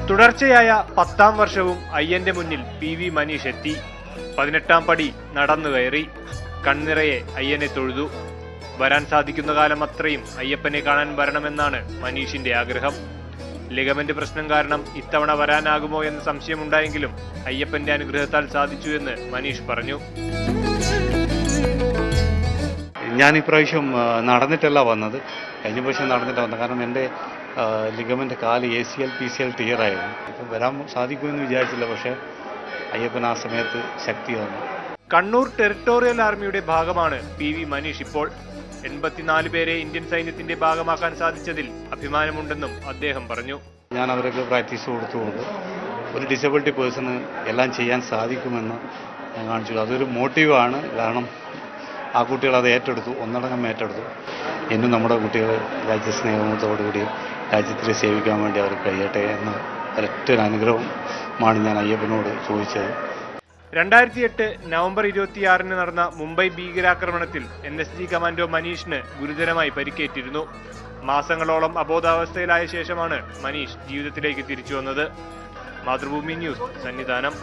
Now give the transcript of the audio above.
തുടർച്ചയായ 10ാം വർഷവും അയ്യന്റെ മുന്നിൽ PV മനീഷ് എത്തി. 18ാം പടി നടന്നു കയറി. കൺനിറയെ അയ്യനെ തൊഴുതു. വരാൻ സാധിക്കുന്ന കാലം അത്രയും അയ്യപ്പനെ കാണാൻ വരണമെന്നാണ് മനീഷിന്റെ ആഗ്രഹം. ലിഗമെന്റ് പ്രശ്നം കാരണം ഇത്തവണ വരാനാകുമോ എന്ന സംശയമുണ്ടായെങ്കിലും അയ്യപ്പന്റെ അനുഗ്രഹത്താൽ സാധിച്ചു എന്ന് മനീഷ് പറഞ്ഞു. ഞാൻ ഇപ്രാവശ്യം നടന്നിട്ടല്ല വന്നത്. കഴിഞ്ഞ പ്രാവശ്യം നടന്നിട്ട് വന്നത്. കാരണം എൻ്റെ ലിഗമെൻ്റ് കാല് ACL PCL ടീയറായിരുന്നു. ഇപ്പം വരാൻ സാധിക്കുമെന്ന് വിചാരിച്ചില്ല. പക്ഷേ അയ്യപ്പൻ ആ സമയത്ത് ശക്തി വന്നു. കണ്ണൂർ ടെറിട്ടോറിയൽ ആർമിയുടെ ഭാഗമാണ് PV മനീഷ് ഇപ്പോൾ. 84 പേരെ ഇന്ത്യൻ സൈന്യത്തിന്റെ ഭാഗമാക്കാൻ സാധിച്ചതിൽ അഭിമാനമുണ്ടെന്നും അദ്ദേഹം പറഞ്ഞു. ഞാൻ അവർക്ക് പ്രാക്ടീസ് കൊടുത്തുകൊണ്ട് ഒരു ഡിസബിലിറ്റി പേഴ്സണ് എല്ലാം ചെയ്യാൻ സാധിക്കുമെന്ന് ഞാൻ കാണിച്ചു. അതൊരു മോട്ടീവാണ്. കാരണം ആ കുട്ടികൾ അത് ഏറ്റെടുത്തു, ഒന്നടങ്കം ഏറ്റെടുത്തു. എന്നും നമ്മുടെ കുട്ടികൾ രാജ്യസ്നേഹത്തോടുകൂടി രാജ്യത്തെ സേവിക്കാൻ വേണ്ടി അവർക്ക് കഴിയട്ടെ എന്ന ഒരൊറ്റൊരു അനുഗ്രഹമാണ് ഞാൻ അയ്യപ്പനോട് ചോദിച്ചത്. 2008 നവംബർ 26 നടന്ന മുംബൈ ഭീകരാക്രമണത്തിൽ NSG കമാൻഡോ മനീഷിന് ഗുരുതരമായി പരിക്കേറ്റിരുന്നു. മാസങ്ങളോളം അബോധാവസ്ഥയിലായ ശേഷമാണ് മനീഷ് ജീവിതത്തിലേക്ക് തിരിച്ചു വന്നത്. മാതൃഭൂമി ന്യൂസ്, സന്നിധാനം.